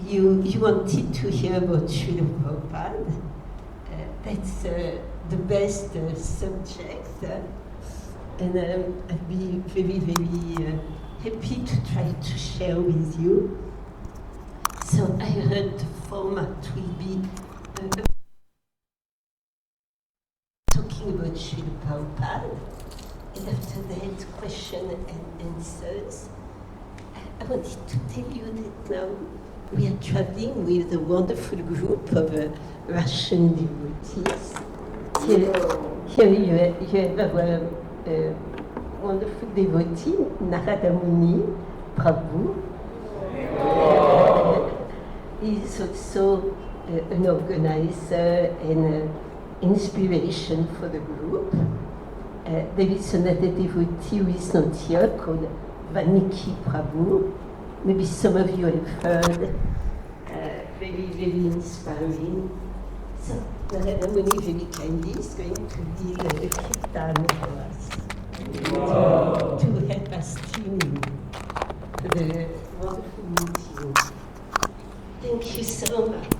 you wanted to hear about Srila Prabhupada. That's the best subject. And I'd be very, very happy to try to share with you. So I heard the format will be talking about Srila Prabhupada, and after that, question and answers. I wanted to tell you that now we are traveling with a wonderful group of Russian devotees. Here you have our wonderful devotee, Narada Muni Prabhu. He is also an organizer and inspiration for the group. There is another devotee who is not here called Vaniki Prabhu. Maybe some of you have heard. Very, very inspiring. So Narada Muni very kindly is going to lead a kirtan for us. Wow. To help us tune in to the wonderful meeting. Thank you so much.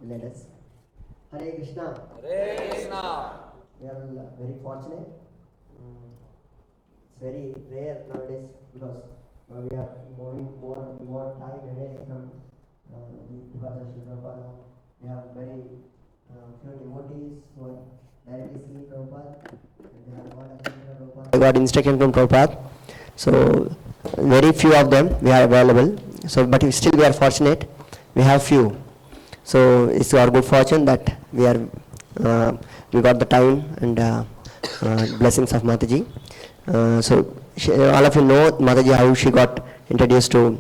Let us. Hare Krishna. Hare Krishna. We are very fortunate. It's very rare nowadays because we are moving more time away from the Prabhupada. We have very few devotees who are directly seeing Prabhupada. They got instruction from Prabhupada. So very few of them we are available. So but still we are fortunate. We have few. So it's our good fortune that we got the time and blessings of Mataji. So all of you know Mataji, how she got introduced to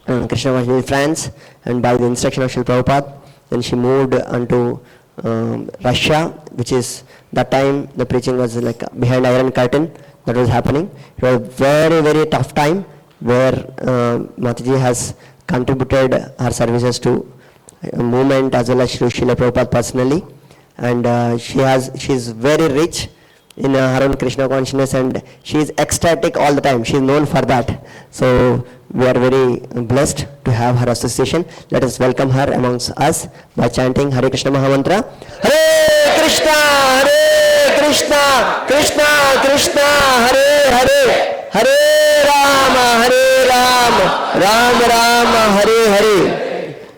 Krishna consciousness in France, and by the instruction of Srila Prabhupada, then she moved onto Russia, which is that time the preaching was like behind iron curtain that was happening. It was a very, very tough time where Mataji has contributed her services to movement as well as to Srila Prabhupada personally, and she is very rich in her own Krishna consciousness, and she is ecstatic all the time. She is known for that. So we are very blessed to have her association. Let us welcome her amongst us by chanting Hare Krishna Mahamantra. Hare Krishna, Krishna Krishna, Hare Hare, Hare Rama, Rama Rama, Hare Hare.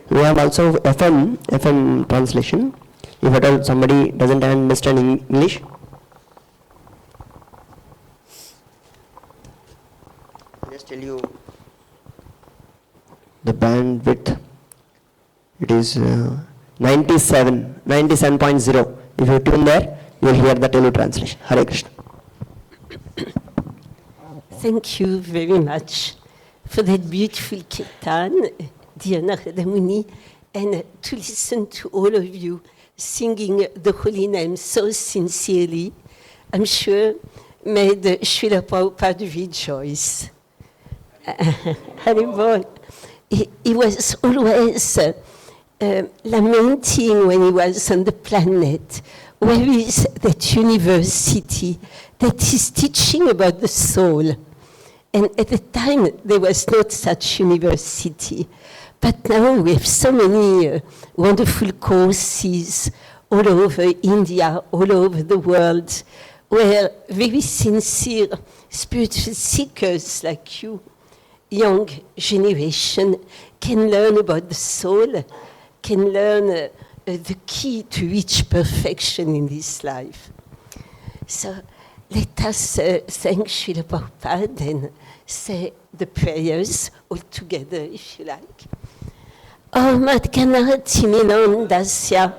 We have also FM translation. If at all somebody doesn't understand English, I'll just tell you the bandwidth. It is 97.0. If you tune there, you will hear the Telugu translation. Hare Krishna. Thank you very much for that beautiful kirtan, dear Narada Muni, and to listen to all of you singing the holy name so sincerely, I'm sure made Srila Prabhupada rejoice. Haribol. He was always lamenting when he was on the planet, where is that university that is teaching about the soul? And at the time, there was not such university. But now we have so many wonderful courses all over India, all over the world, where very sincere spiritual seekers like you, young generation, can learn about the soul, can learn the key to reach perfection in this life. So let us thank Srila Prabhupada and say the prayers all together, if you like. Om Adgana Timinam Dasya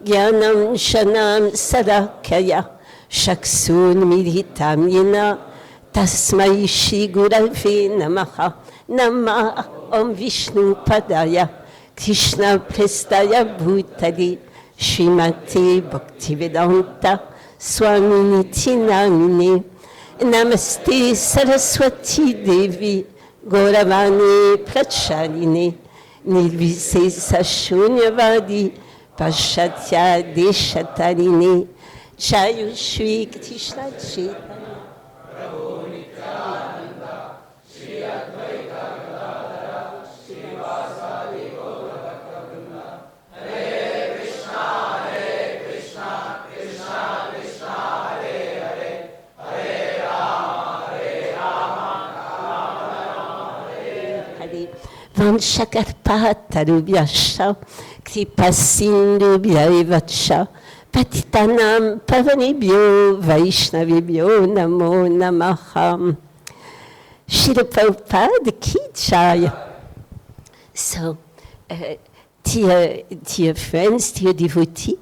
Gyanam Shanam Sadakaya Shaksun Militam Yena Tasmai Shri Gurave Namaha. Namah Om Vishnu Padaya Krishna Prestaya Bhutale Srimate Bhaktivedanta Swaminiti Namine Namaste Saraswati Devi Gauravani Prachaline Nirvisesa Shunyavadi Pashatya Deshatarine Jayu Shri Krishna Chaitanya Vanchakarpatarubhyasha Kripasindubhyaevacha Patitanam Pavanebhyo Vaishnavibhyo Namo Namaha. Srila Prabhupada Ki Jai. So, dear friends, dear devotee,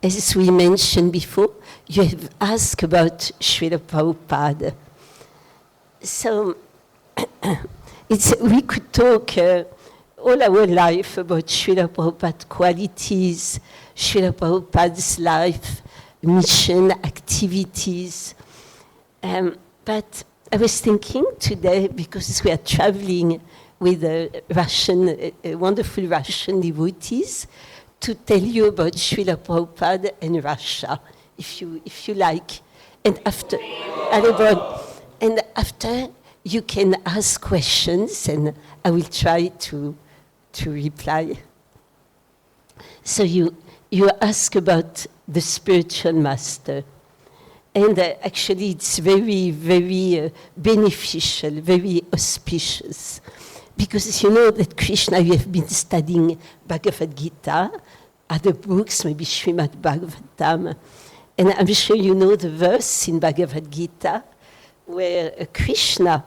as we mentioned before, you have asked about Srila Prabhupada. So, we could talk all our life about Srila Prabhupada's qualities, Srila Prabhupada's life, mission, activities. But I was thinking today, because we are traveling with wonderful Russian devotees, to tell you about Srila Prabhupada and Russia, if you like. And after, you can ask questions, and I will try to reply. So you ask about the spiritual master. And actually it's very, very beneficial, very auspicious. Because you know that Krishna, you have been studying Bhagavad Gita, other books, maybe Srimad Bhagavatam. And I'm sure you know the verse in Bhagavad Gita where Krishna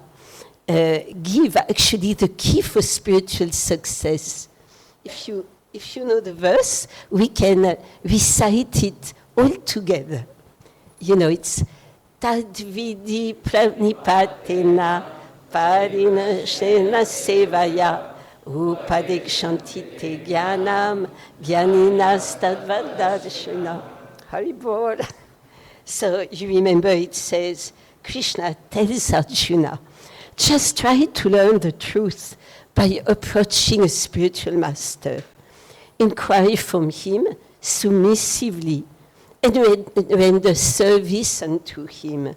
give actually the key for spiritual success. If you know the verse, we can recite it all together. You know, it's Tadvidi Pranipatena Parina Shena Sevaya Upadekshantite Gyanam Gyaninas Tadvadadashana Haribol. So you remember it says, Krishna tells Arjuna, just try to learn the truth by approaching a spiritual master. Inquire from him submissively and render service unto him.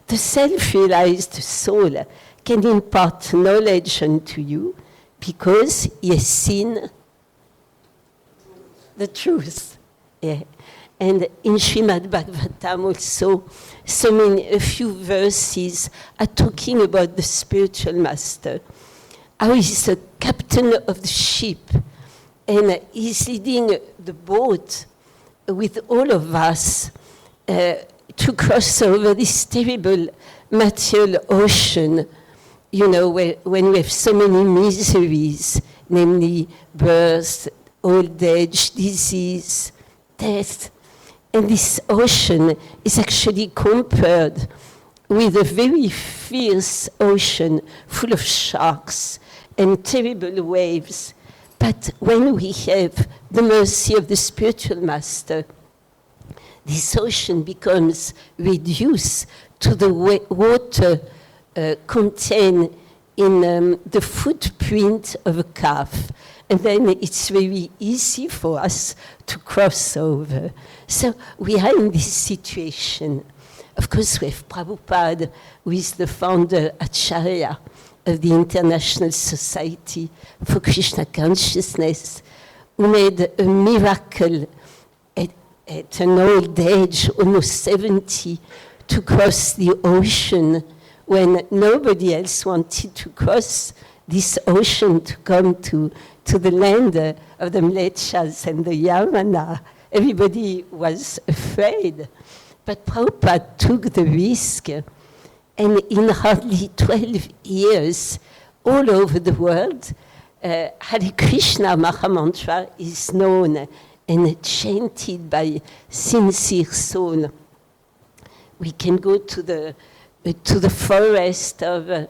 The self-realized soul can impart knowledge unto you because he has seen the truth. Yeah. And in Srimad Bhagavatam also, a few verses are talking about the spiritual master. How he's the captain of the ship, and he's leading the boat with all of us to cross over this terrible material ocean, you know, when we have so many miseries, namely birth, old age, disease, death. And this ocean is actually compared with a very fierce ocean full of sharks and terrible waves. But when we have the mercy of the spiritual master, this ocean becomes reduced to the water contained in the footprint of a calf. And then it's very easy for us to cross over. So we are in this situation. Of course, we have Prabhupada, who is the founder, Acharya, of the International Society for Krishna Consciousness, who made a miracle at an old age, almost 70, to cross the ocean when nobody else wanted to cross this ocean to come to the land of the Mlechas and the Yamana. Everybody was afraid. But Prabhupada took the risk, and in hardly 12 years, all over the world, Hare Krishna Mahamantra is known and chanted by sincere soul. We can go to to the forest of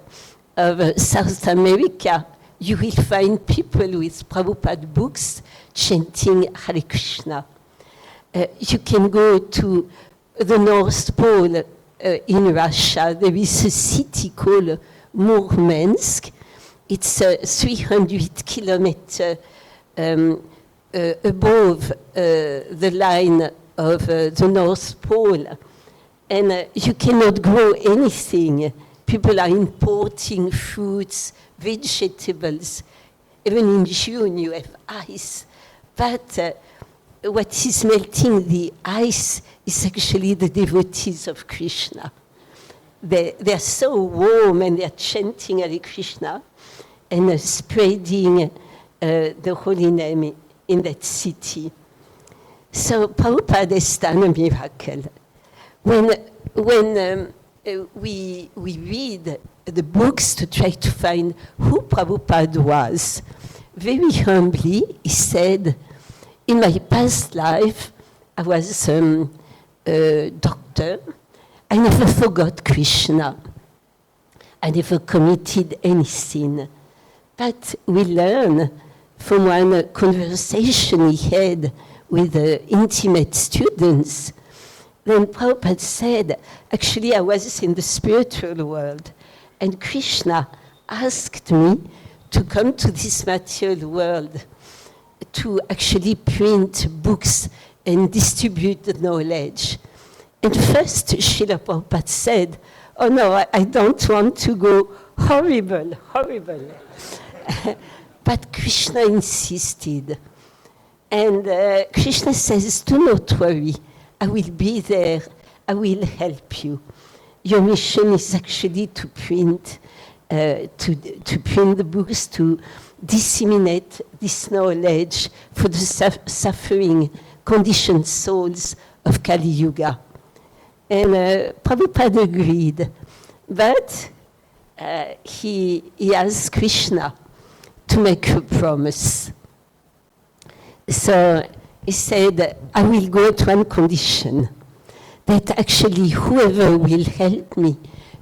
South America, you will find people with Prabhupada books chanting Hare Krishna. You can go to the North Pole in Russia. There is a city called Murmansk. It's 300 kilometers above the line of the North Pole. And you cannot grow anything. People are importing fruits, vegetables. Even in June you have ice. But what is melting the ice is actually the devotees of Krishna. They're so warm and they're chanting Hare Krishna and spreading the holy name in that city. So Prabhupada has done a miracle. When we read the books to try to find who Prabhupada was, very humbly he said, in my past life, I was a doctor. I never forgot Krishna. I never committed any sin. But we learn from one conversation he had with the intimate students. Then Prabhupada said, actually I was in the spiritual world, and Krishna asked me to come to this material world to actually print books and distribute the knowledge. And first, Srila Prabhupada said, oh no, I don't want to go, horrible. But Krishna insisted. And Krishna says, do not worry, I will be there, I will help you. Your mission is actually to print the books, to disseminate this knowledge for the suffering, conditioned souls of Kali Yuga. And Prabhupada agreed, but he asked Krishna to make a promise. So he said, I will go to one condition, that actually whoever will help me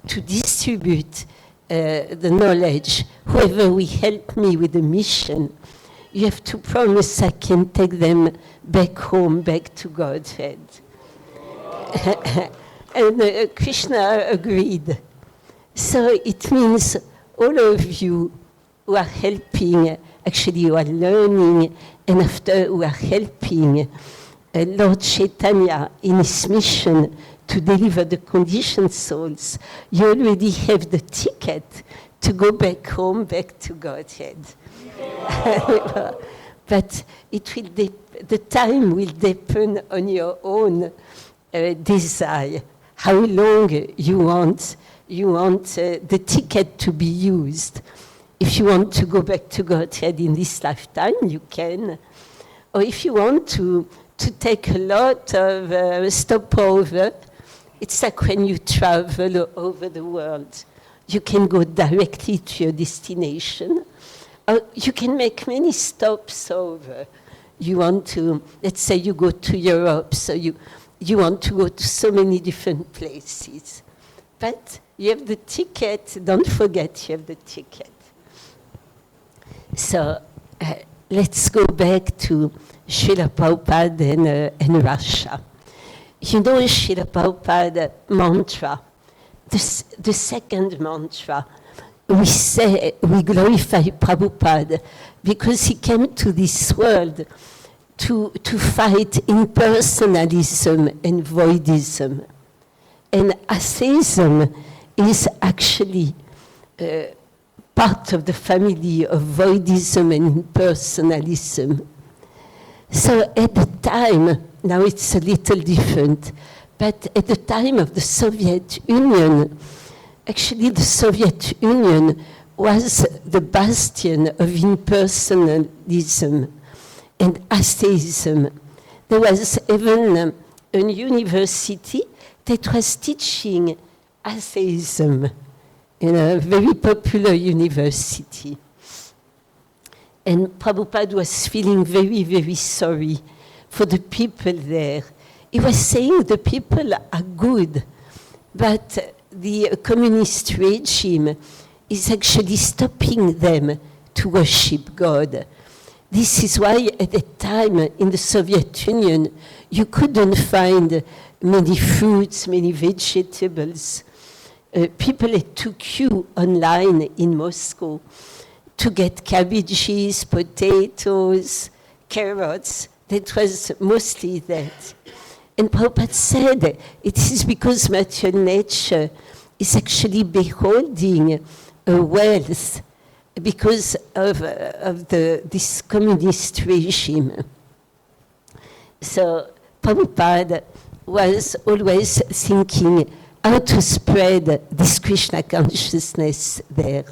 to distribute the knowledge, whoever will help me with the mission, you have to promise I can take them back home, back to Godhead. And Krishna agreed. So it means all of you who are helping, actually who are learning, and after who are helping Lord Chaitanya in his mission to deliver the conditioned souls, you already have the ticket to go back home, back to Godhead. But it will the time will depend on your own desire, how long you want the ticket to be used. If you want to go back to Godhead in this lifetime, you can. Or if you want to take a lot of stopover, it's like when you travel over the world. You can go directly to your destination. Or you can make many stops over. You want to, let's say you go to Europe, so you want to go to so many different places. But you have the ticket, don't forget you have the ticket. So let's go back to Srila Prabhupada and Russia. You know Srila Prabhupada mantra, the second mantra, we glorify Prabhupada because he came to this world to fight impersonalism and voidism. And atheism is actually part of the family of voidism and impersonalism. So at the time, now it's a little different, but at the time of the Soviet Union, actually the Soviet Union was the bastion of impersonalism and atheism. There was even a university that was teaching atheism in a very popular university. And Prabhupada was feeling very, very sorry for the people there. He was saying the people are good, but the communist regime is actually stopping them to worship God. This is why at the time in the Soviet Union, you couldn't find many fruits, many vegetables. People had to queue online in Moscow to get cabbages, potatoes, carrots. That was mostly that. And Prabhupada said it is because material nature is actually beholding a wealth because of this communist regime. So Prabhupada was always thinking how to spread this Krishna consciousness there.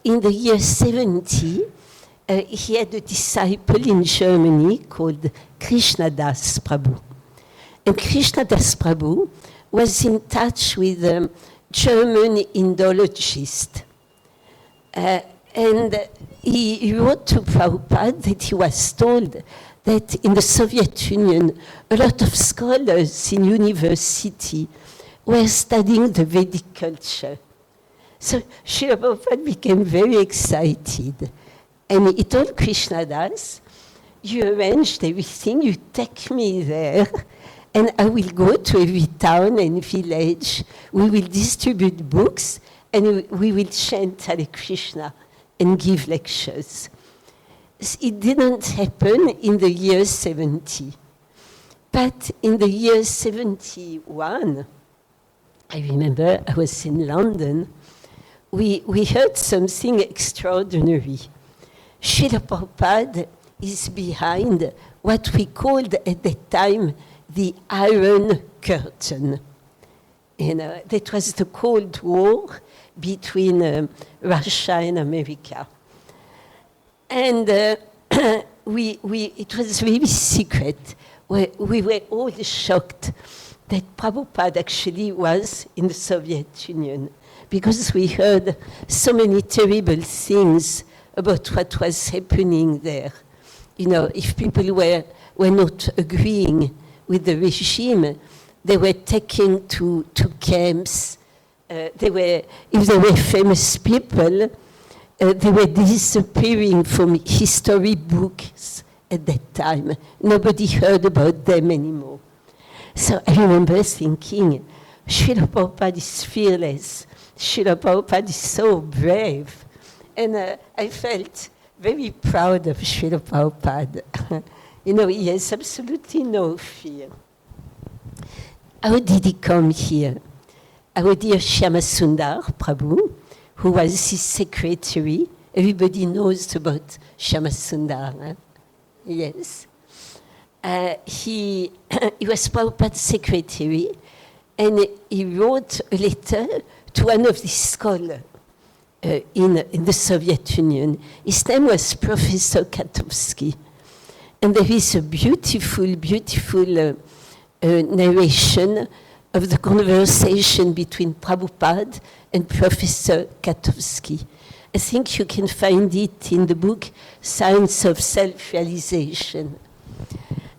In the year 70, he had a disciple in Germany called Krishnadas Prabhu. And Krishnadas Prabhu was in touch with a German Indologist. And he wrote to Prabhupada that he was told that in the Soviet Union, a lot of scholars in university were studying the Vedic culture. So Srila Prabhupada became very excited. And he told Krishnadas, you arranged everything, you take me there, and I will go to every town and village. We will distribute books, and we will chant Hare Krishna and give lectures. It didn't happen in the year 70. But in the year 71, I remember I was in London, we heard something extraordinary. Srila Prabhupada is behind what we called at that time the Iron Curtain. You know, that was the Cold War between Russia and America. And it was very secret. We were all shocked that Prabhupada actually was in the Soviet Union because we heard so many terrible things about what was happening there. You know, if people were not agreeing with the regime, they were taken to camps. If they were famous people, they were disappearing from history books at that time. Nobody heard about them anymore. So I remember thinking, Srila Prabhupada is fearless. Srila Prabhupada is so brave. And I felt very proud of Srila Prabhupada. You know, he has absolutely no fear. How did he come here? Our dear Shyamasundar Prabhu, who was his secretary. Everybody knows about Shyamasundar. Huh? Yes. He was Prabhupada's secretary, and he wrote a letter to one of the scholars in the Soviet Union. His name was Professor Katovsky. And there is a beautiful, beautiful narration of the conversation between Prabhupada and Professor Katovsky. I think you can find it in the book Science of Self-Realization.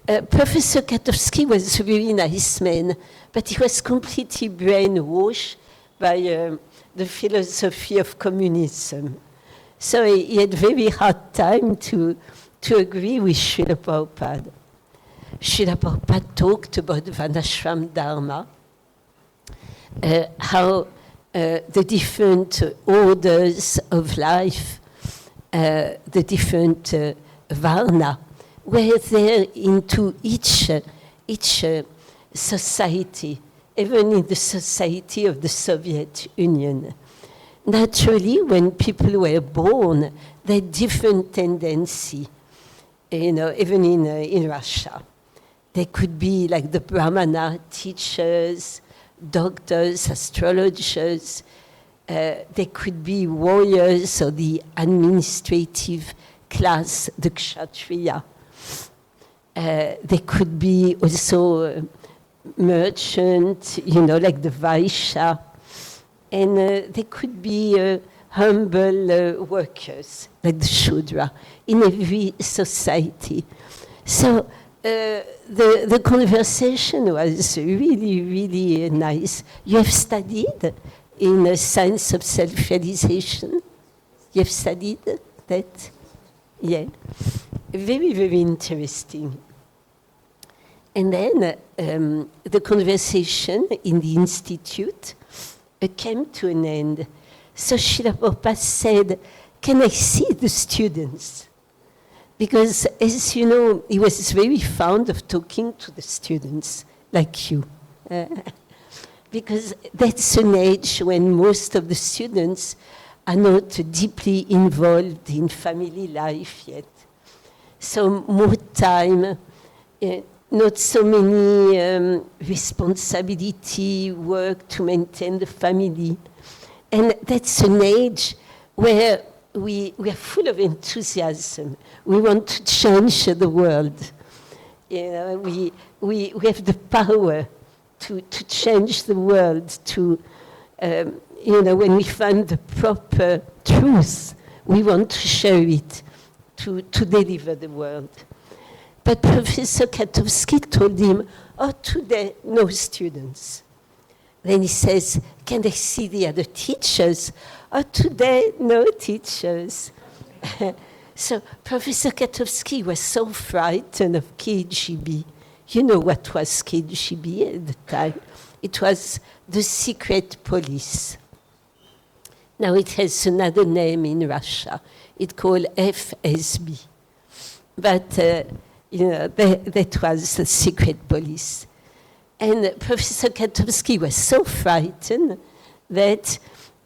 Professor Katovsky was a very nice man, but he was completely brainwashed by the philosophy of communism. So he had very hard time to agree with Srila Prabhupada. Srila Prabhupada talked about Varnashram Dharma, how the different orders of life, the different Varna, were there into each society, even in the society of the Soviet Union. Naturally, when people were born, they had different tendency, you know, even in Russia. They could be like the Brahmana teachers, doctors, astrologers. They could be warriors or the administrative class, the Kshatriya. They could be also merchant, you know, like the Vaishya. And they could be humble workers, like the Shudra, in every society. So the conversation was really, really nice. You have studied in Science of Self-Realization? You have studied that? Yeah. Very, very interesting. And then the conversation in the institute came to an end. So Srila Prabhupada said, can I see the students? Because, as you know, he was very fond of talking to the students, like you. Because that's an age when most of the students are not deeply involved in family life yet. So more time, not so many responsibility, work to maintain the family. And that's an age where we are full of enthusiasm. We want to change the world. You know, we have the power to change the world, to, you know, when we find the proper truth, we want to share it, to deliver the world. But Professor Katowski told him, oh, today, no students. Then he says, can I see the other teachers? Oh, today, no teachers. So Professor Katowski was so frightened of KGB. You know what was KGB at the time? It was the secret police. Now it has another name in Russia. It's called FSB. But, you know, that was the secret police. And Professor Katowski was so frightened that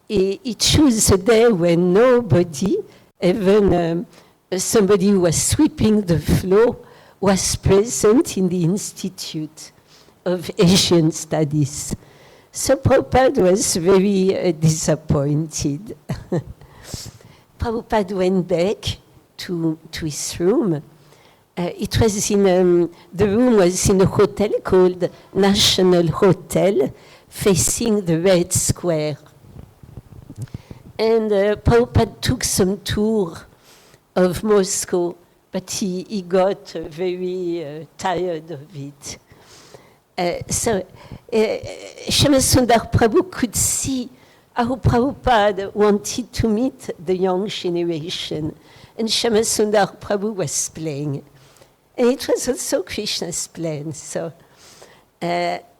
he chose a day when nobody, even somebody who was sweeping the floor, was present in the Institute of Asian Studies. So Prabhupada was very disappointed. Prabhupada went back to his room. It was in, the room was in a hotel called National Hotel, facing the Red Square. And Prabhupada took some tour of Moscow, but he got very tired of it. So Shama Sundar Prabhu could see how Prabhupada wanted to meet the young generation. And Shama Sundar Prabhu was playing. And it was also Krishna's plan. So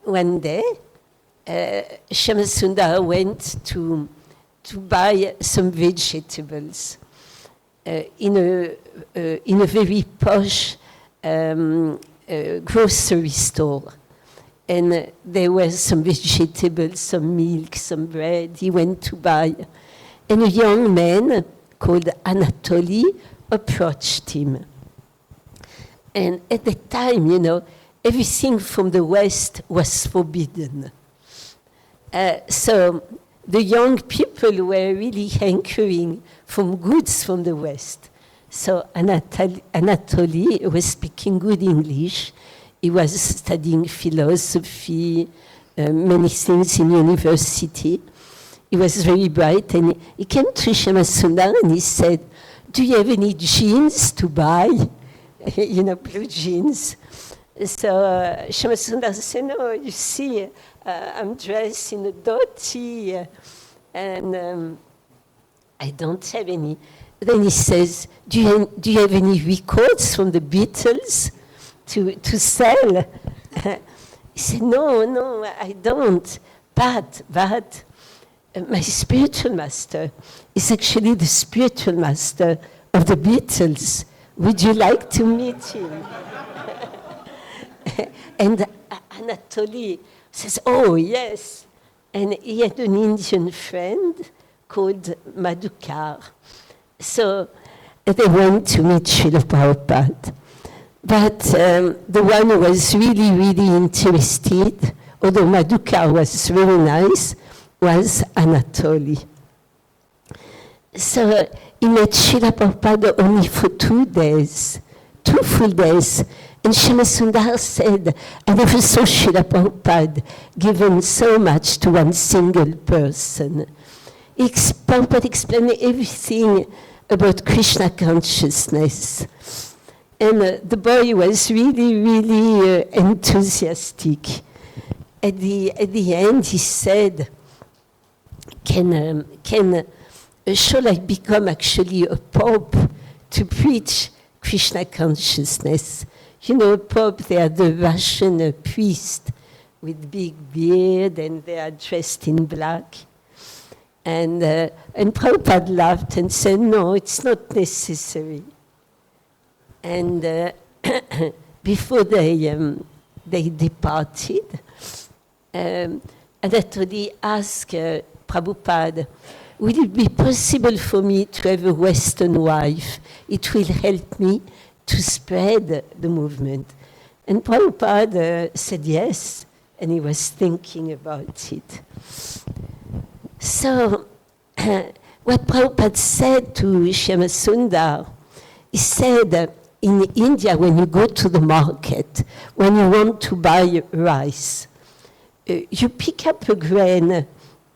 one day, Shama Sundar went to buy some vegetables in a very posh grocery store. And there were some vegetables, some milk, some bread he went to buy. And a young man called Anatoly approached him. And at the time, you know, everything from the West was forbidden. So the young people were really hankering from goods from the West. So Anatoly was speaking good English. He was studying philosophy, many things in university. He was very bright, and he came to Shama Sundar and he said, do you have any jeans to buy? You know, blue jeans. So Shama Sundar said, no, you see, I'm dressed in a dhoti, and I don't have any. Then he says, do you have any records from the Beatles to sell? He said, no, I don't. But my spiritual master is actually the spiritual master of the Beatles. Would you like to meet him? And Anatoly says, oh, yes. And he had an Indian friend called Madhukar. So they went to meet Srila Prabhupada. But the one who was really, really interested, although Madhukar was very nice, was Anatoly. So he met Srila Prabhupada only for 2 days, 2 full days. And Shama Sundar said, I never saw Srila Prabhupada given so much to one single person. Prabhupada explained everything about Krishna consciousness. And the boy was really, really enthusiastic. At the end, he said, shall I become actually a pope to preach Krishna consciousness? You know, a pope, they are the Russian priest with big beard, and they are dressed in black. And Prabhupada laughed and said, no, it's not necessary. And before they departed, Anatoli asked Prabhupada, will it be possible for me to have a Western wife? It will help me to spread the movement. And Prabhupada said yes, and he was thinking about it. So what Prabhupada said to Shyamasundar, he said, in India, when you go to the market, when you want to buy rice, you pick up a grain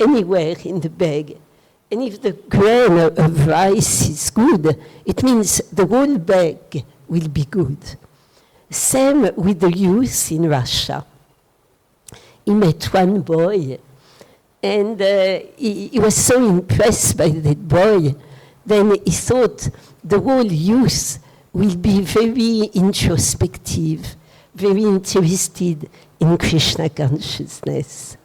anywhere in the bag. And if the grain of rice is good, it means the whole bag will be good. Same with the youth in Russia. He met one boy, and he was so impressed by that boy, then he thought the whole youth will be very introspective, very interested in Krishna consciousness.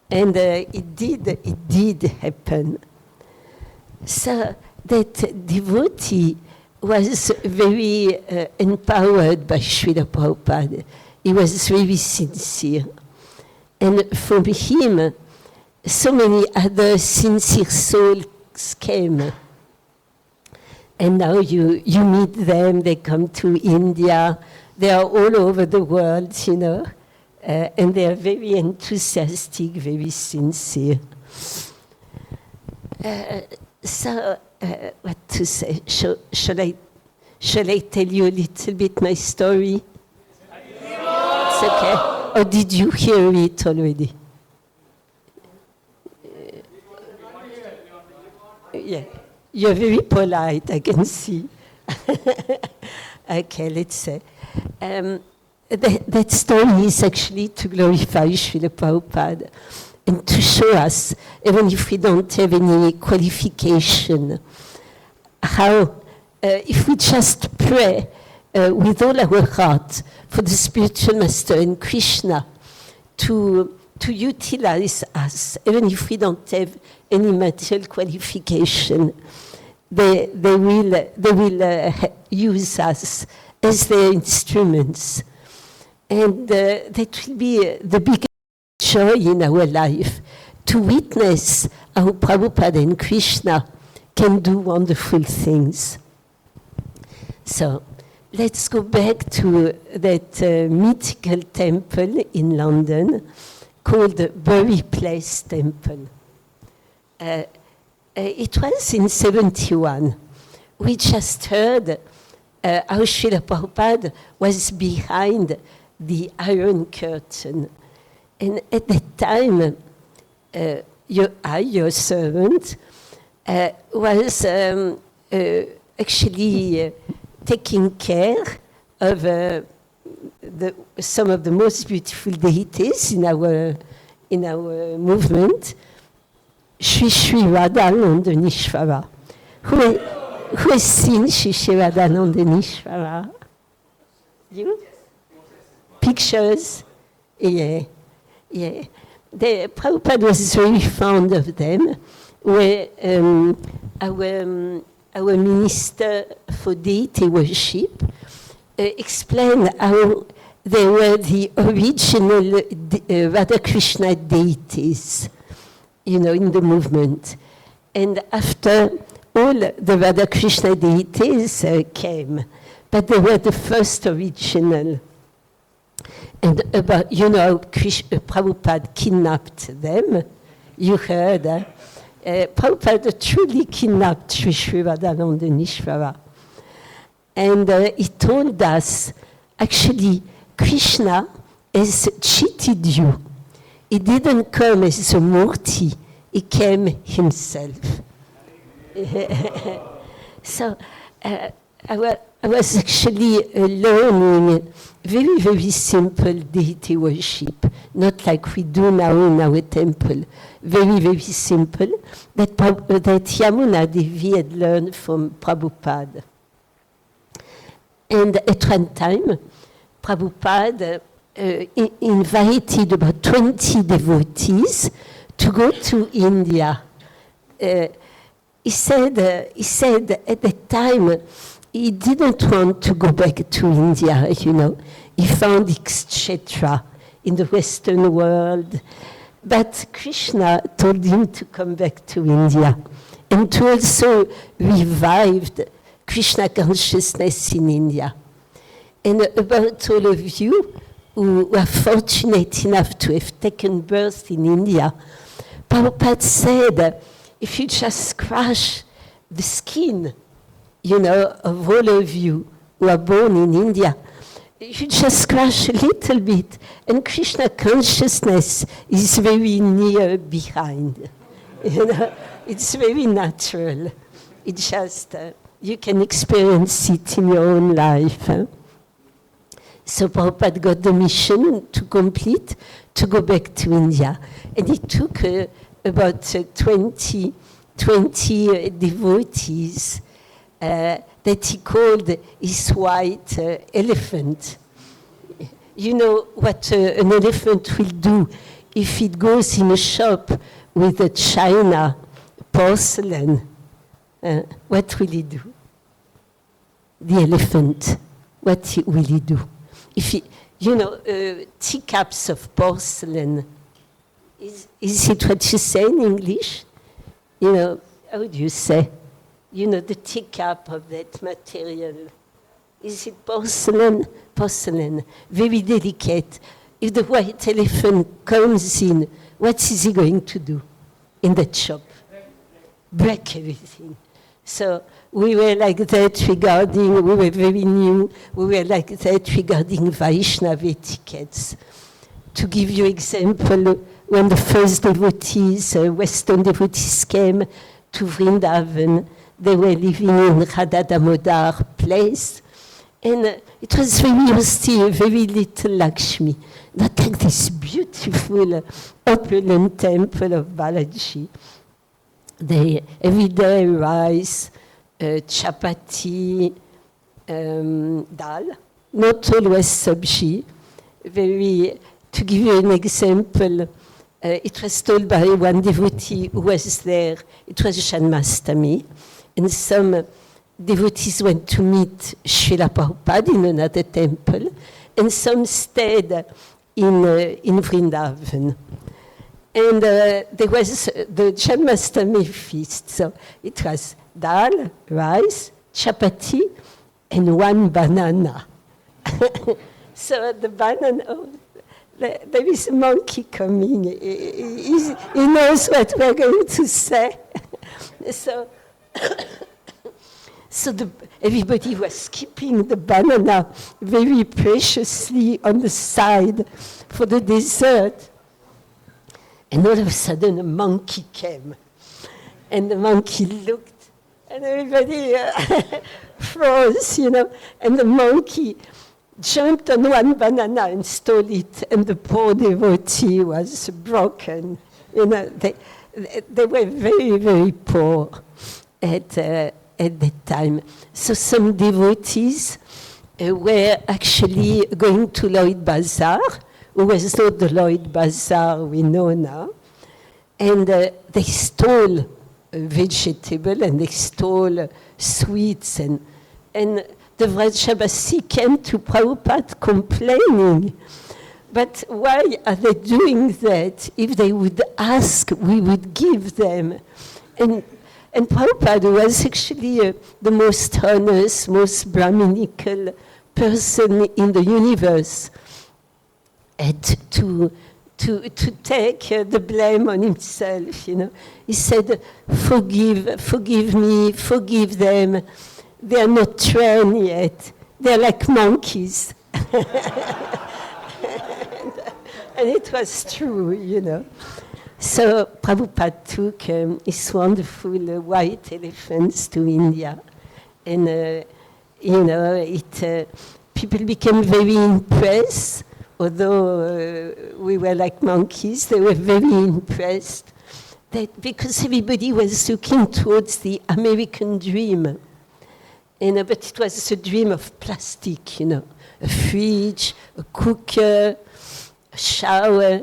And it did happen. So that devotee was very empowered by Srila Prabhupada. He was very sincere. And from him, so many other sincere souls came. And now you meet them, they come to India, they are all over the world, you know, and they are very enthusiastic, very sincere. What to say? Shall I tell you a little bit my story? It's okay. Or did you hear it already? Yeah. You're very polite, I can see. Okay, let's say. That story is actually to glorify Srila Prabhupada and to show us, even if we don't have any qualification, how if we just pray with all our heart for the spiritual master and Krishna to utilize us, even if we don't have any material qualification, they will use us as their instruments. And that will be the biggest joy in our life, to witness how Prabhupada and Krishna can do wonderful things. So let's go back to that mythical temple in London called the Bury Place Temple. It was in 71. We just heard how Srila Prabhupada was behind the Iron Curtain. And at that time, your servant, was actually taking care of some of the most beautiful deities in our movement. Shri Radhananda Nishvara. Who has seen Shri Radhananda Nishvara? You? Pictures? Yeah. The Prabhupada was very fond of them. Where our minister for deity worship explained how they were the original Radha Krishna deities, you know, in the movement. And after all the Radha Krishna deities came, but they were the first original. And about, you know, Prabhupada kidnapped them. You heard, Prabhupada truly kidnapped Sri Radhananda Nishvara. And he told us, actually, Krishna has cheated you. He didn't come as a murti, he came himself. So I was actually learning very, very simple deity worship, not like we do now in our temple. Very, very simple, that Yamuna Devi had learned from Prabhupada. And at one time, Prabhupada invited about 20 devotees to go to India. He said at that time, he didn't want to go back to India, you know. He found etc. in the Western world. But Krishna told him to come back to India and to also revive Krishna consciousness in India. And about all of you who are fortunate enough to have taken birth in India, Prabhupada said, if you just scratch the skin, you know, of all of you who are born in India, you just scratch a little bit, and Krishna consciousness is very near behind. You know, it's very natural. It's just, you can experience it in your own life. Huh? So Prabhupada got the mission to complete, to go back to India. And it took about 20 devotees that he called his white elephant. You know what an elephant will do if it goes in a shop with a china porcelain. What will he do? The elephant, what will he do? If he, you know, teacups of porcelain, is it what you say in English? You know, how do you say? You know, the teacup of that material. Is it porcelain? Porcelain, very delicate. If the white elephant comes in, what is he going to do in that shop? Break everything. So we were like that regarding, we were very new, we were like that regarding Vaishnava etiquettes. To give you example, when the first devotees, Western devotees came to Vrindavan, they were living in Radha Damodar place, and it was very austere, very little Lakshmi, not like this beautiful opulent temple of Balaji. They every day rice, chapati, dal, not always sabji. Very, to give you an example, it was told by one devotee who was there, it was Janmastami, and some devotees went to meet Srila Prabhupada in another temple, and some stayed in Vrindavan. And there was the Janmastami feast, so it was dal, rice, chapati, and one banana. So the banana, there is a monkey coming. He knows what we're going to say. So everybody was keeping the banana very preciously on the side for the dessert. And all of a sudden, a monkey came. And the monkey looked, and everybody froze, you know. And the monkey jumped on one banana and stole it, and the poor devotee was broken. You know, they were very, very poor at that time. So some devotees were actually going to Lloyd Bazaar, who was not the Lloyd Bazaar we know now, and they stole vegetable and they stole sweets, and the Vrajabasi came to Prabhupada complaining. But why are they doing that? If they would ask, we would give them. And Prabhupada was actually the most honest, most Brahminical person in the universe. And to take the blame on himself, you know. He said, forgive me, forgive them. They are not trained yet. They're like monkeys. And it was true, you know. So Prabhupada took his wonderful white elephants to India. And people became very impressed, although we were like monkeys, they were very impressed, that because everybody was looking towards the American dream. But it was a dream of plastic, a fridge, a cooker, a shower.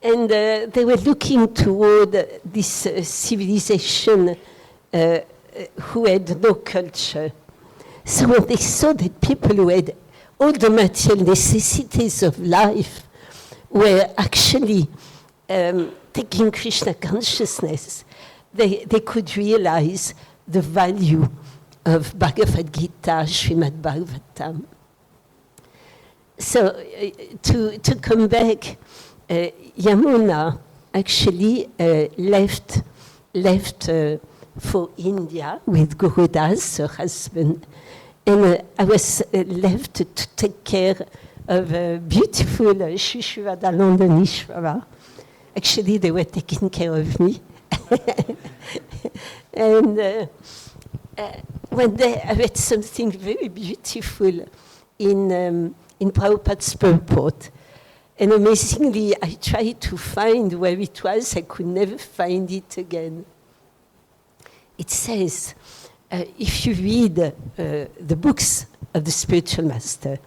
And they were looking toward this civilization who had no culture. So when they saw that people who had all the material necessities of life were actually taking Krishna consciousness, they could realize the value of Bhagavad Gita, Srimad Bhagavatam. So to come back, Yamuna actually left for India with Gurudas, her husband, and I was left to take care of a beautiful Shishivada Londonishvara. Actually, they were taking care of me. And one day I read something very beautiful in Prabhupada's purport. And amazingly, I tried to find where it was. I could never find it again. It says, if you read the books of the spiritual master,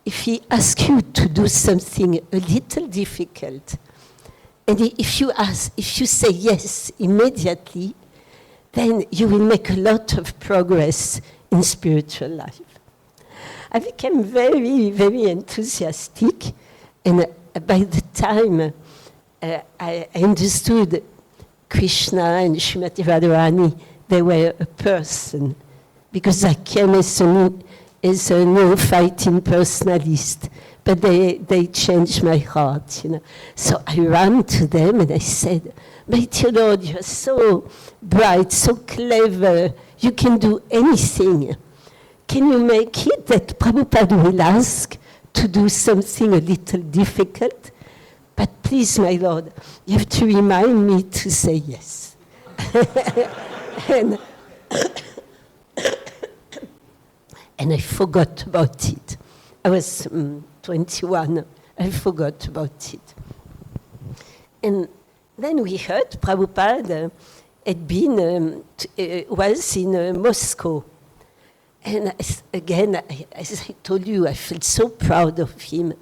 if he asks you to do something a little difficult, and if you say yes immediately, then you will make a lot of progress in spiritual life. I became very, very enthusiastic, and by the time I understood Krishna and Srimati Radharani, they were a person, because I came as a no-fight impersonalist, but they changed my heart, So I ran to them and I said, "My dear Lord, you're so bright, so clever, you can do anything. Can you make it that Prabhupada will ask to do something a little difficult? But please, my Lord, you have to remind me to say yes." And I forgot about it. I was 21. I forgot about it. And then we heard Prabhupada had been, was in Moscow. And again, as I told you, I felt so proud of him.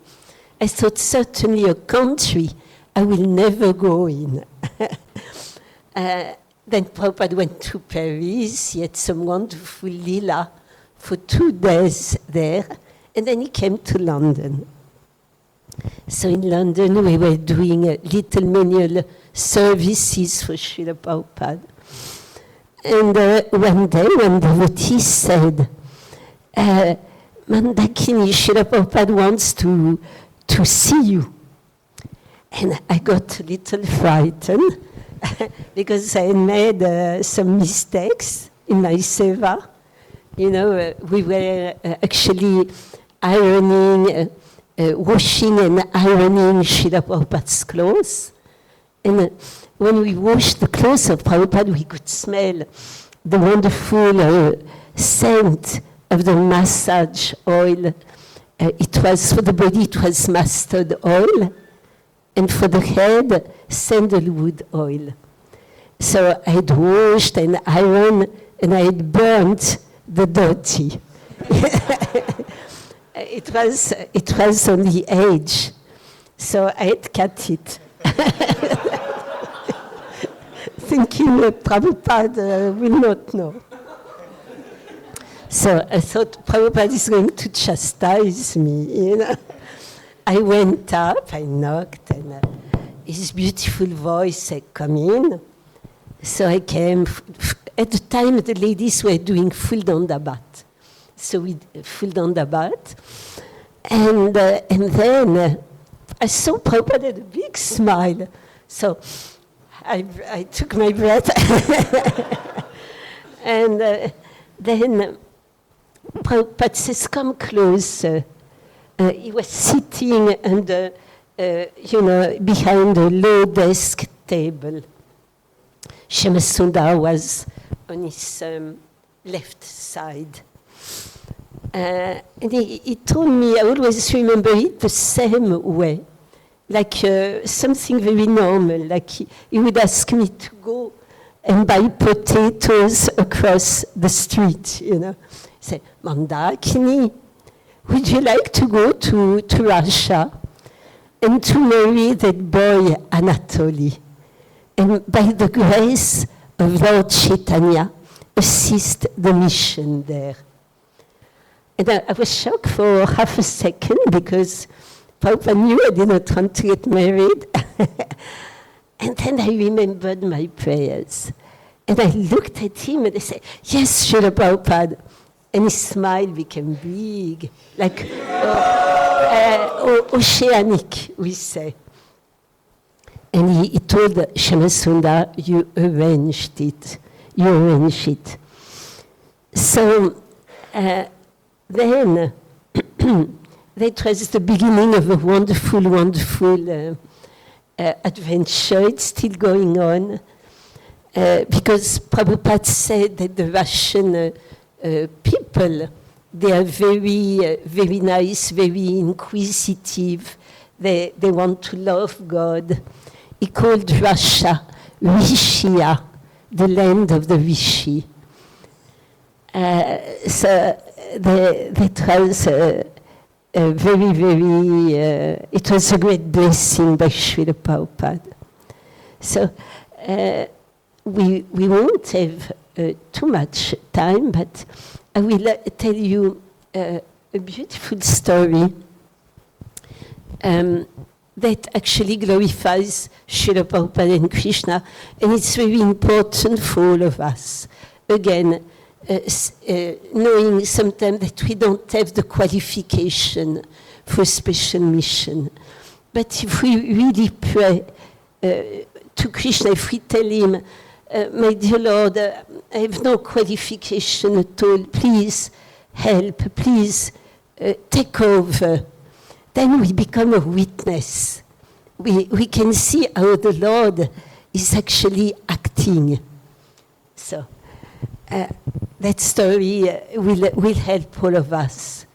I thought certainly a country I will never go in. Then Prabhupada went to Paris. He had some wonderful lila for 2 days there. And then he came to London. So in London, we were doing little menial services for Srila Prabhupada. And one day, when the devotee said, "Mandakini, Srila Prabhupada wants to see you." And I got a little frightened because I made some mistakes in my seva. We were actually ironing, washing and ironing Srila Prabhupada's clothes. And when we washed the clothes of Prabhupada, we could smell the wonderful scent of the massage oil. It was for the body, it was mustard oil, and for the head, sandalwood oil. So I had washed and ironed, and I had burnt the dirty. It was on the edge, so I had cut it. Thinking that Prabhupada will not know. So I thought Prabhupada is going to chastise me, I went up, I knocked, and his beautiful voice said, "Come in." So I came. At the time, the ladies were doing full dandabat. So we full dandabat. And then I saw Prabhupada had a big smile. So I took my breath. And then Prabhupada says, "Come closer." He was sitting under, behind a low desk table. Shyamasundar was on his left side. And he told me, I always remember it the same way, like something very normal, like he would ask me to go and buy potatoes across the street, you know. He said, Mandakini, would you like to go to Russia and to marry that boy Anatoly? And by the grace of Lord Chaitanya, assist the mission there. And I was shocked for half a second because Prabhupada knew I did not want to get married. And then I remembered my prayers. And I looked at him and I said, yes, Srila Prabhupada. And his smile became big, like oceanic, we say. And he told Shyamasundar, you arranged it. You arranged it. So, then, that was the beginning of a wonderful, wonderful adventure. It's still going on because Prabhupada said that the Russian people, they are very, very nice, very inquisitive. They want to love God. He called Russia Rishia, the land of the Rishi. So that was very, very, it was a great blessing by Srila Prabhupada. So we won't have too much time, but I will tell you a beautiful story that actually glorifies Srila Prabhupada and Krishna, and it's very important for all of us. Again, knowing sometimes that we don't have the qualification for special mission. But if we really pray to Krishna, if we tell him, my dear Lord, I have no qualification at all, please help, please take over, then we become a witness. We can see how the Lord is actually acting. So, that story will help all of us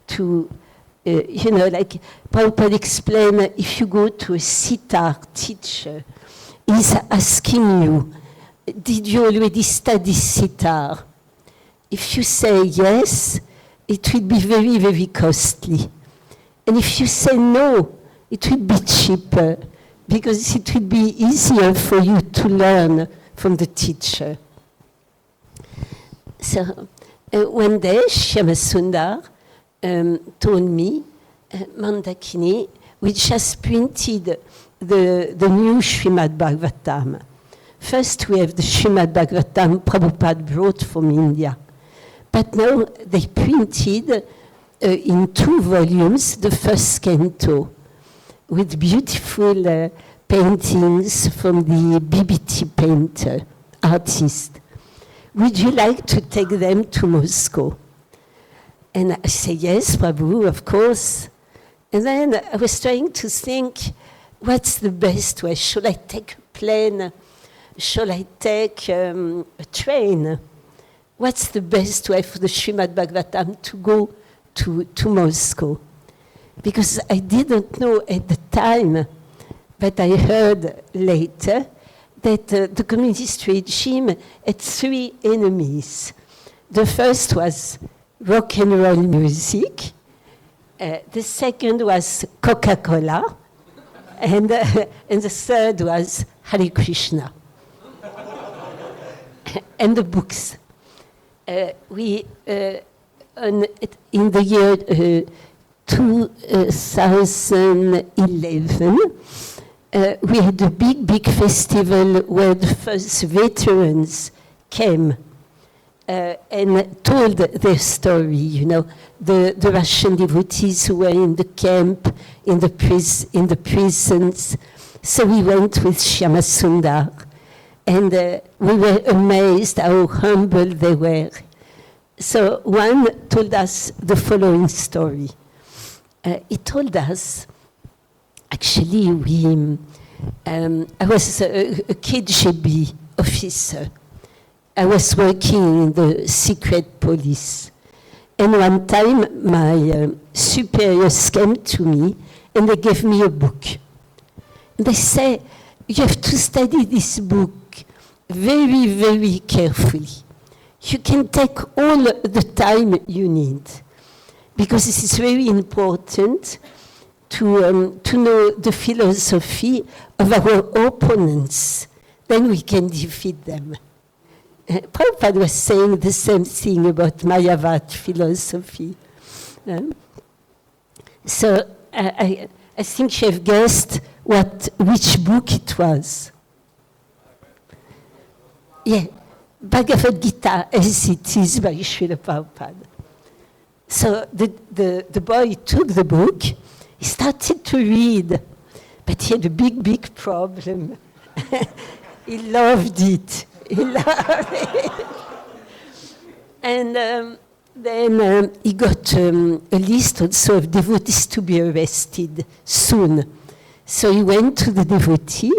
to, like Prabhupada explained, if you go to a sitar teacher, he's asking you, did you already study sitar? If you say yes, it will be very, very costly. And if you say no, it will be cheaper because it will be easier for you to learn from the teacher. So one day, Shyamasundar told me, Mandakini, we just printed the new Srimad Bhagavatam. First, we have the Srimad Bhagavatam Prabhupada brought from India. But now they printed in 2 volumes the first canto with beautiful paintings from the BBT painter, artist. Would you like to take them to Moscow? And I say, yes, Prabhu, of course. And then I was trying to think, what's the best way? Should I take a plane? Should I take a train? What's the best way for the Srimad Bhagavatam to go to Moscow? Because I didn't know at the time, but I heard later that the communist regime had 3 enemies. The first was rock and roll music. The second was Coca-Cola. And the third was Hare Krishna. And the books. In the year 2011, we had a big festival where the first veterans came and told their story, the Russian devotees who were in the camp, in the prisons. So we went with Shyamasundar, and we were amazed how humble they were. So one told us the following story. He told us, actually, I was a KGB officer. I was working in the secret police. And one time, my superiors came to me, and they gave me a book. And they say, you have to study this book very, very carefully. You can take all the time you need, because it is very important to know the philosophy of our opponents. Then we can defeat them. Prabhupada was saying the same thing about Mayavad philosophy. So I think you have guessed which book it was. Yeah, Bhagavad Gita as it is by Srila Prabhupada. So the boy took the book, he started to read, but he had a big, big problem. He loved it. He loved it. And then he got a list also of devotees to be arrested soon. So he went to the devotee,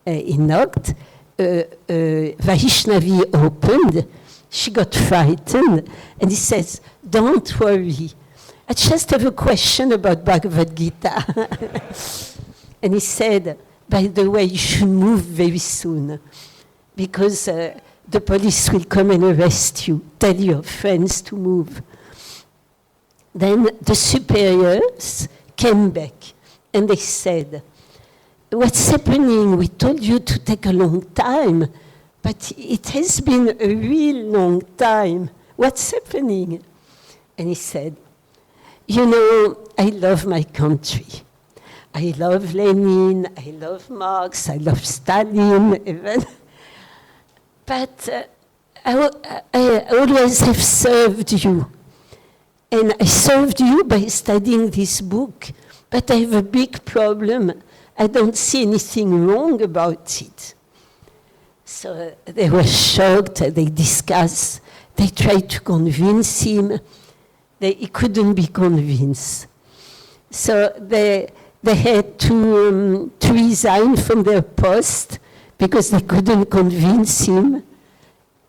he knocked, Vaishnavi opened, she got frightened, and he says, don't worry, I just have a question about Bhagavad Gita. And he said, by the way, you should move very soon, because the police will come and arrest you. Tell your friends to move. Then the superiors came back, and they said, what's happening? We told you to take a long time, but it has been a real long time. What's happening? And he said, you know, I love my country. I love Lenin, I love Marx, I love Stalin, even. But I always have served you. And I served you by studying this book, but I have a big problem. I don't see anything wrong about it. So they were shocked, they discussed, they tried to convince him. He couldn't be convinced. So they had to resign from their post because they couldn't convince him.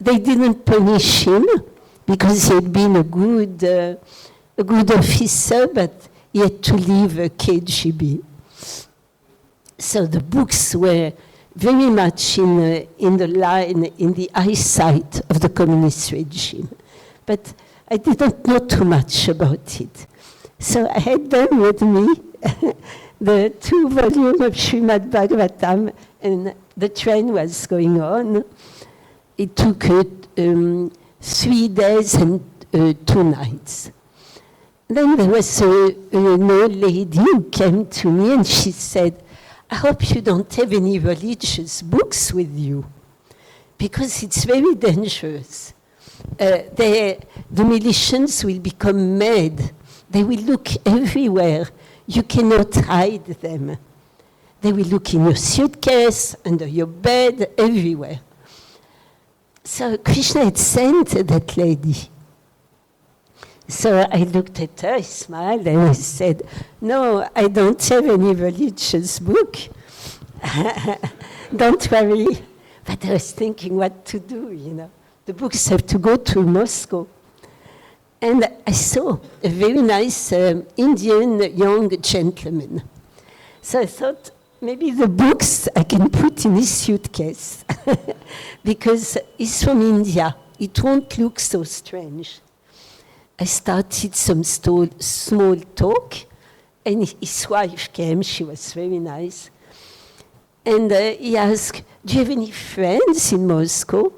They didn't punish him because he had been a good officer, but he had to leave KGB. So the books were very much in the line, in the eyesight of the communist regime. But I didn't know too much about it. So I had them with me, the 2 volumes of Srimad Bhagavatam, and the train was going on. It took 3 days and 2 nights. Then there was an old lady who came to me and she said, I hope you don't have any religious books with you, because it's very dangerous. The militiants will become mad. They will look everywhere. You cannot hide them. They will look in your suitcase, under your bed, everywhere. So Krishna had sent that lady. So I looked at her, I smiled, and I said, no, I don't have any religious book. Don't worry. But I was thinking what to do, you know. The books have to go to Moscow. And I saw a very nice Indian young gentleman. So I thought, maybe the books I can put in his suitcase. Because he's from India. It won't look so strange. I started some small talk, and his wife came. She was very nice. And he asked, do you have any friends in Moscow?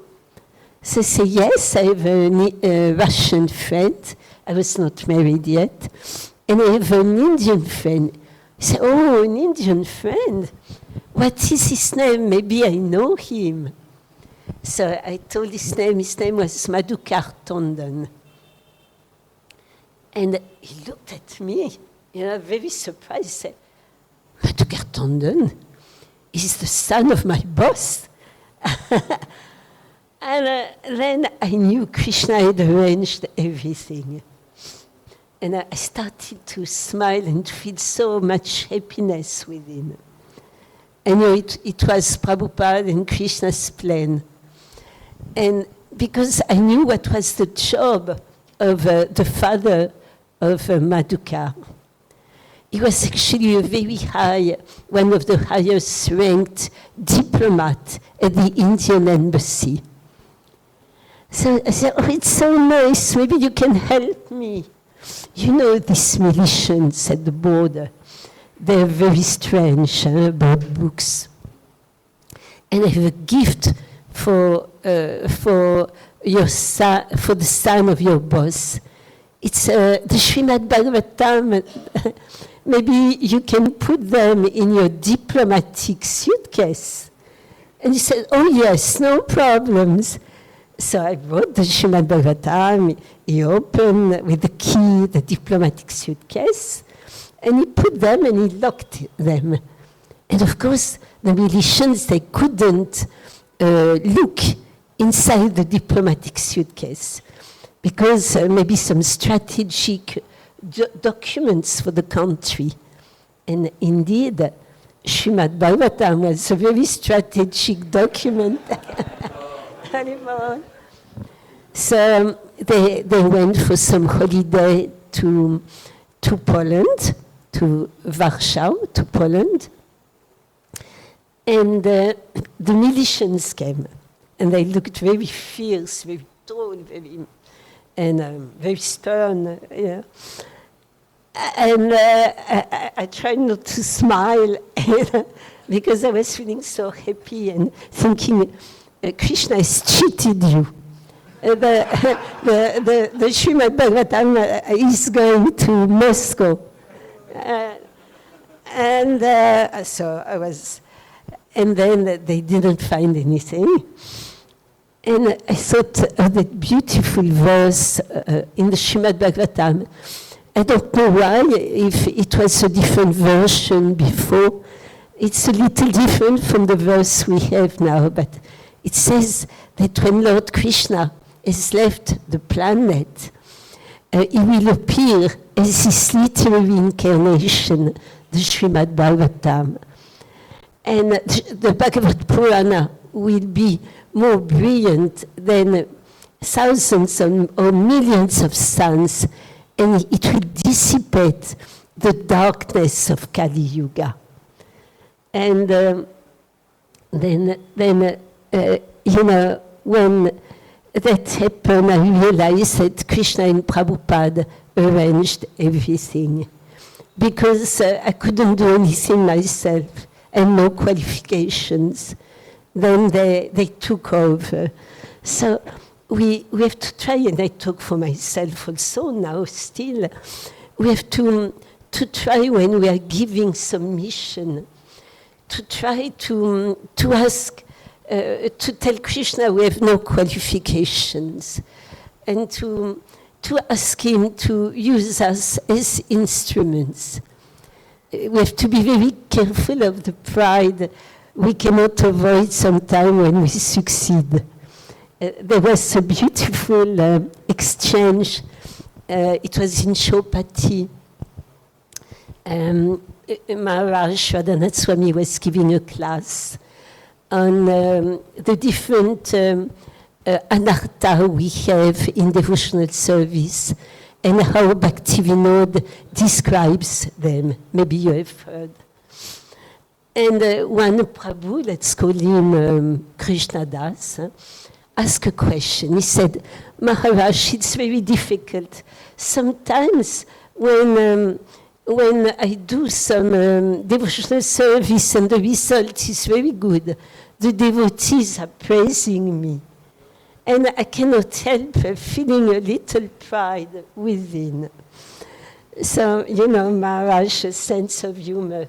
So I said, yes, I have a Russian friend. I was not married yet. And I have an Indian friend. He said, oh, an Indian friend? What is his name? Maybe I know him. So I told his name. His name was Madhukar Tondon. And he looked at me, you know, very surprised. He said, Madhukar Tondon is the son of my boss. And then I knew Krishna had arranged everything. And I started to smile and feel so much happiness within. I knew it was Prabhupada and Krishna's plan. And because I knew what was the job of the father of Madhuka. He was actually a very high, one of the highest ranked diplomat at the Indian embassy. So I said, oh, it's so nice, maybe you can help me. You know, these militias at the border, they're very strange about books. And I have a gift for your son, for the son of your boss. It's the Srimad Bhagavatam. Maybe you can put them in your diplomatic suitcase. And he said, oh yes, no problems. So I brought the Srimad Bhagavatam. He opened with the key the diplomatic suitcase, and he put them and he locked them. And of course, the militians, they couldn't look inside the diplomatic suitcase because maybe some strategic documents for the country. And indeed, Srimad Bhagavatam was a very strategic document. So they went for some holiday to Poland, to Warsaw, to Poland. And the militians came, and they looked very fierce, very tall, very stern. Yeah. And I tried not to smile because I was feeling so happy and thinking, Krishna has cheated you. The Srimad Bhagavatam is going to Moscow. So I was, and then they didn't find anything. And I thought of that beautiful verse in the Srimad Bhagavatam. I don't know why, if it was a different version before. It's a little different from the verse we have now, but it says that when Lord Krishna has left the planet, he will appear as his literary incarnation, the Srimad Bhagavatam. And the Bhagavad Purana will be more brilliant than thousands or millions of suns, and it will dissipate the darkness of Kali Yuga. And then when that happened, I realized that Krishna and Prabhupada arranged everything. Because I couldn't do anything myself, and no qualifications. Then they took over. So we have to try, and I talk for myself also now still, we have to try when we are giving submission, to try to ask, to tell Krishna we have no qualifications, and to ask him to use us as instruments. We have to be very careful of the pride we cannot avoid sometime when we succeed. There was a beautiful exchange. It was in Chopati. Maharaj Radhanath Swami was giving a class on the different anartha we have in devotional service and how Bhaktivinoda describes them. Maybe you have heard. And one Prabhu, let's call him Krishna Das, asked a question. He said, Maharaj, it's very difficult. Sometimes when I do some devotional service and the result is very good, the devotees are praising me. And I cannot help feeling a little pride within. So, Maharaj's sense of humor.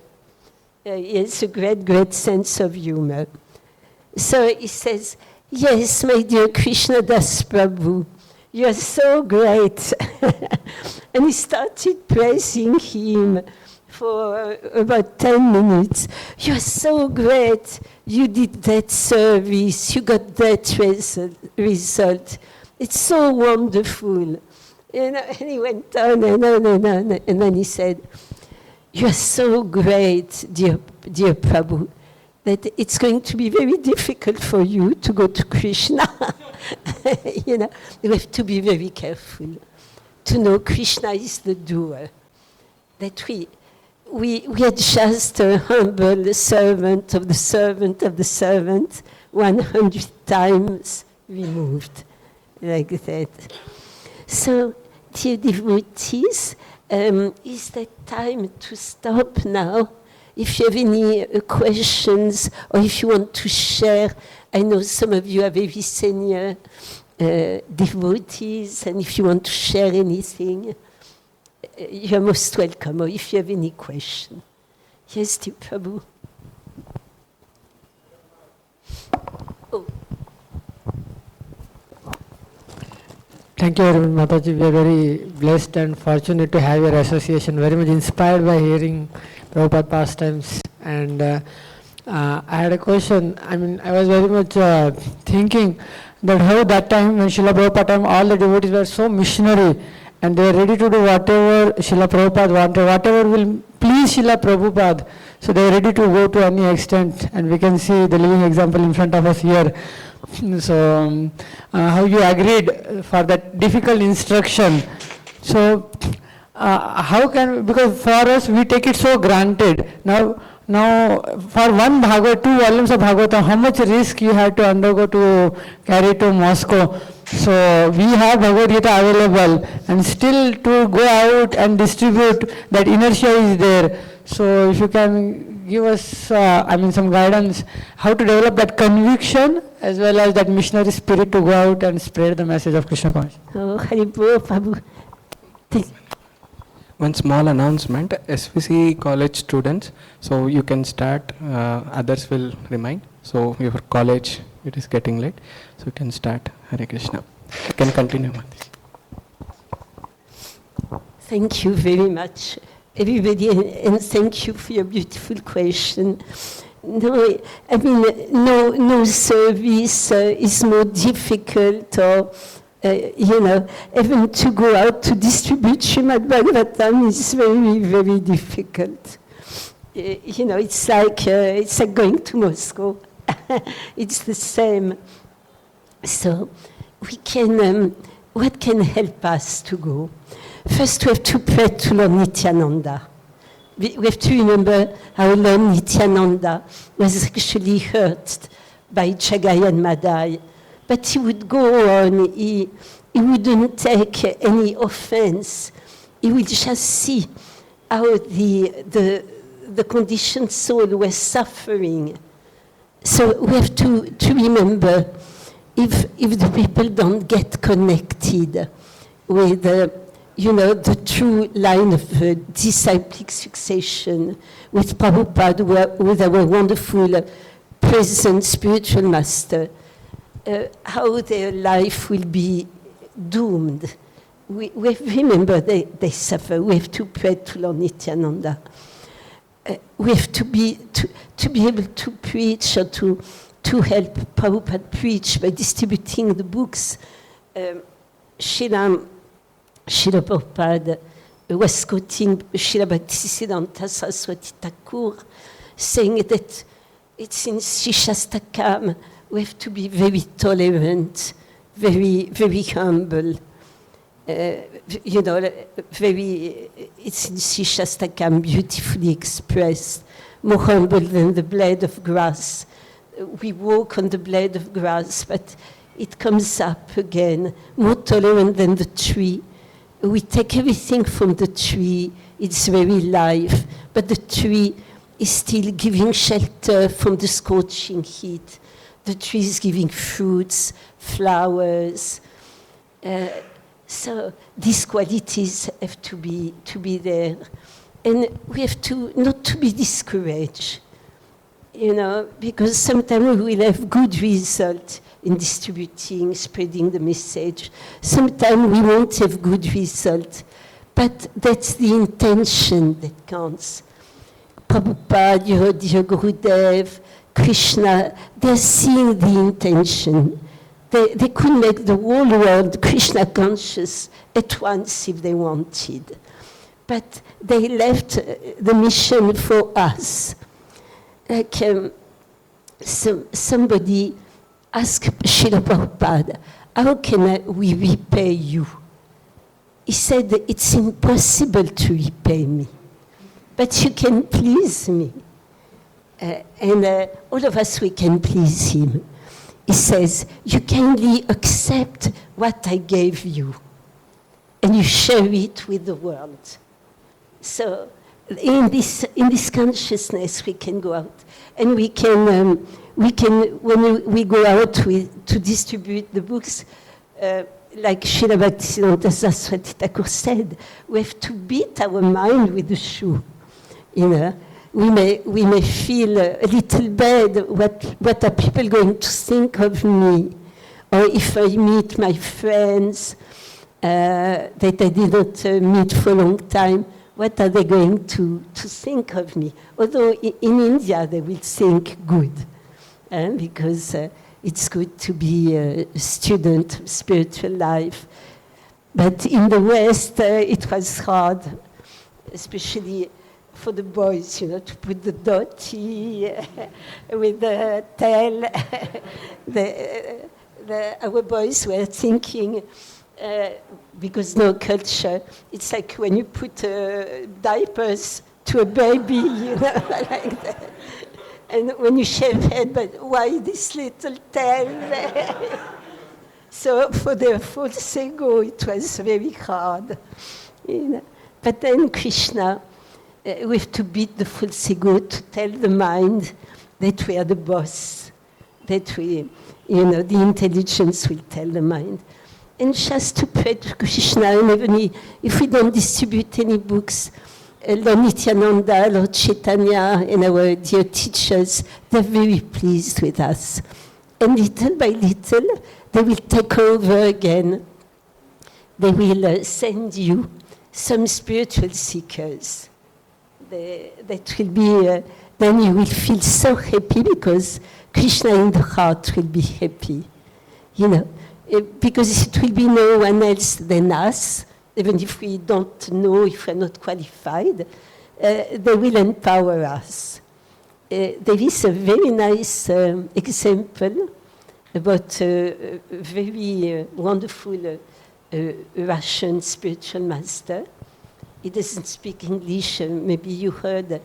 He has a great, great sense of humor. So he says, yes, my dear Krishna Das Prabhu, you are so great. And he started praising him for about 10 minutes. You are so great. You did that service. You got that result. It's so wonderful. And he went on and on and on. And then he said, you are so great, dear Prabhu, that it's going to be very difficult for you to go to Krishna. You have to be very careful. to know Krishna is the doer. That we are just a humble servant of the servant of the servant, 100 times removed, like that. So, dear devotees, is that time to stop now? If you have any questions, or if you want to share, I know some of you are very senior devotees, and if you want to share anything, you're most welcome, or if you have any question. Yes, dear Prabhu. Oh. Thank you very much, Mataji. We are very blessed and fortunate to have your association. Very much inspired by hearing Prabhupada Pastimes. And I had a question. I mean, I was very much thinking that how that time when Srila Prabhupada time, all the devotees were so missionary and they were ready to do whatever Srila Prabhupada wanted, whatever will please Srila Prabhupada. So they were ready to go to any extent, and we can see the living example in front of us here. So how you agreed for that difficult instruction. So how can, because for us we take it so granted. Now for one Bhagavad, 2 volumes of Bhagavatam, how much risk you had to undergo to carry to Moscow. So we have Bhagavad Gita available, and still to go out and distribute, that inertia is there. So if you can give us some guidance, how to develop that conviction as well as that missionary spirit to go out and spread the message of Krishna consciousness. Oh, Haribol, Prabhu. One small announcement, SVC college students, so you can start, others will remain. So your college, it is getting late, so you can start. Hare Krishna. You can continue, Mataji. Thank you very much, everybody, and thank you for your beautiful question. No, I mean, no service is more difficult, or even to go out to distribute Srimad Bhagavatam is very, very difficult. It's like going to Moscow. It's the same. So we can, what can help us to go? First, we have to pray to Lord Nityananda. We have to remember how Lord Nityananda was actually hurt by Jagai and Madai. But he would go on, he wouldn't take any offense. He would just see how the conditioned soul was suffering. So we have to remember, if the people don't get connected with the true line of disciplic succession with Prabhupada, with our wonderful present spiritual master, how their life will be doomed. We remember they suffer. We have to pray to Lord Nityananda. We have to be able to preach, or to help Prabhupada preach by distributing the books. Srila Prabhupada was quoting Srila Bhaktisiddhanta Saraswati Thakur, saying that it's in Shishastakam we have to be very tolerant, very, very humble. It's in Shishastakam beautifully expressed, more humble than the blade of grass. We walk on the blade of grass, but it comes up again, more tolerant than the tree. We take everything from the tree, its very life, but the tree is still giving shelter from the scorching heat. The tree is giving fruits, flowers. So these qualities have to be there. And we have to not to be discouraged, because sometimes we will have good results in distributing, spreading the message. Sometimes we won't have good results, but that's the intention that counts. Prabhupada, your dear Gurudev, Krishna, they're seeing the intention. They could make the whole world Krishna conscious at once if they wanted. But they left the mission for us. Like somebody asked Srila Prabhupada, how can we repay you? he said, it's impossible to repay me, but you can please me. And all of us, we can please him. He says, you kindly accept what I gave you, and you share it with the world. So in this consciousness, we can go out, and we can when we go out to distribute the books, like Srila Bhaktisiddhanta Saraswati Thakur said, we have to beat our mind with the shoe. You know, we may feel a little bad. What are people going to think of me? Or if I meet my friends that I didn't meet for a long time, what are they going to think of me? Although in India they will think good, because it's good to be a student of spiritual life. But in the West, it was hard, especially for the boys, you know, to put the dhoti with the tail. Our boys were thinking, because no culture, it's like when you put diapers to a baby, you know, like that. And when you shave head, but why this little tail? So for the false ego, it was very hard. You know. But then Krishna, we have to beat the false ego to tell the mind that we are the boss, that we, you know, the intelligence will tell the mind. And just to pray to Krishna, and even if we don't distribute any books, Lord Nityananda, Lord Chaitanya, and our dear teachers, they're very pleased with us. And little by little, they will take over again. They will send you some spiritual seekers. That will be, then you will feel so happy because Krishna in the heart will be happy. You know, because it will be no one else than us. Even if we don't know, if we're not qualified, they will empower us. There is a very nice example about a very wonderful Russian spiritual master. He doesn't speak English. Maybe you heard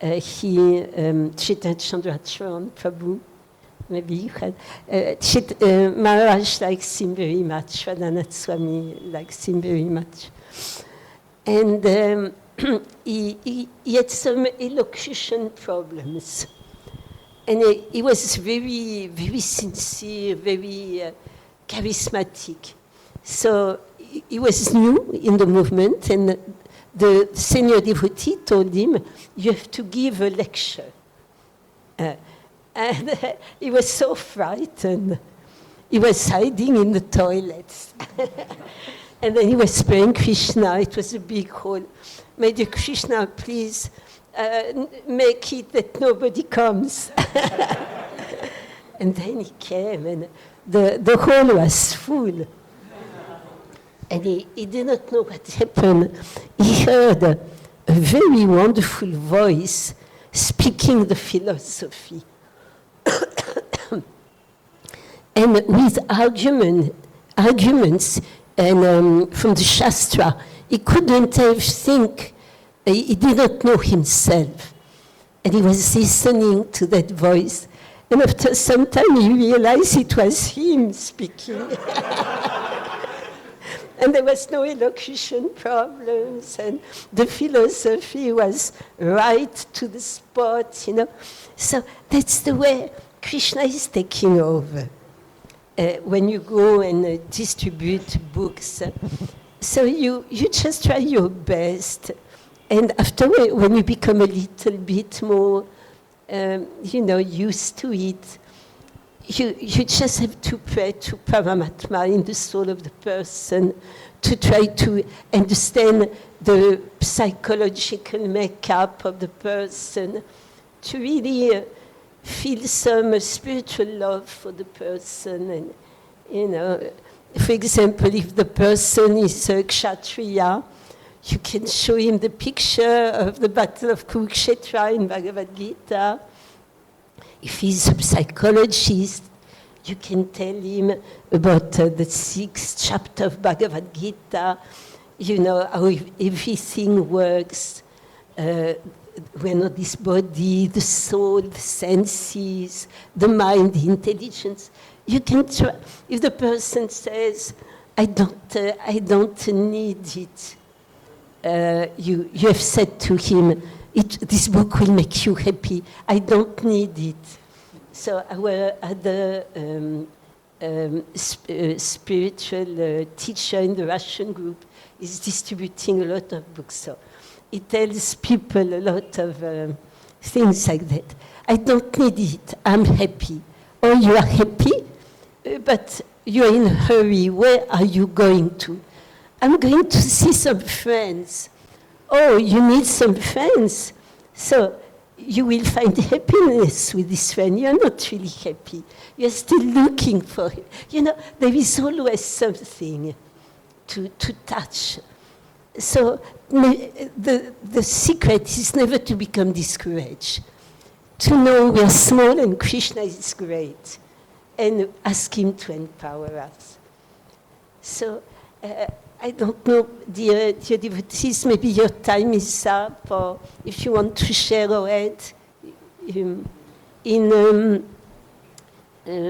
Chaitanya Chandracharan Prabhu. Maybe you had. Maharaj likes him very much. Radhanath Swami likes him very much. And he had some elocution problems. And he was very, very sincere, very charismatic. So he was new in the movement, and the senior devotee told him, you have to give a lecture. And he was so frightened. He was hiding in the toilets. And then he was praying Krishna. It was a big hall. May dear Krishna, please make it that nobody comes. And then he came, and the hall was full. And he did not know what happened. He heard a very wonderful voice speaking the philosophy. And with arguments and from the Shastra, he couldn't have think. He did not know himself. And he was listening to that voice. And after some time, he realized it was him speaking. And there was no elocution problems, and the philosophy was right to the spot, you know. So that's the way Krishna is taking over. When you go and distribute books, so you just try your best. And after, when you become a little bit more, you know, used to it, you just have to pray to Paramatma in the soul of the person to try to understand the psychological makeup of the person, to really feel some spiritual love for the person. And, you know, for example, if the person is a Kshatriya, you can show him the picture of the Battle of Kurukshetra in Bhagavad Gita. If he's a psychologist, you can tell him about the 6th chapter of Bhagavad Gita. you know, how everything works. We're not this body, the soul, the senses, the mind, the intelligence. You can try. If the person says, I don't need it, you have said to him, this book will make you happy. I don't need it. So our other spiritual teacher in the Russian group is distributing a lot of books. So he tells people a lot of things like that. I don't need it. I'm happy. Or you are happy, but you're in a hurry. Where are you going to? I'm going to see some friends. Oh, you need some friends. So you will find happiness with this friend. You're not really happy. You're still looking for it. You know, there is always something to touch. So the secret is never to become discouraged. To know we are small and Krishna is great. And ask him to empower us. So I don't know, dear devotees, maybe your time is up, or if you want to share or add,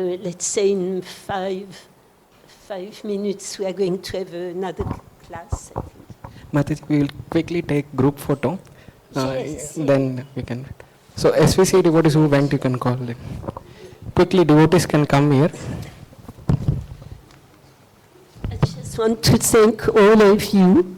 let's say in five minutes, we are going to have another class, I think. Mataji, we will quickly take group photo. Yes. Then we can. So SVC devotees who went, you can call them. Quickly, devotees can come here. I just want to thank all of you.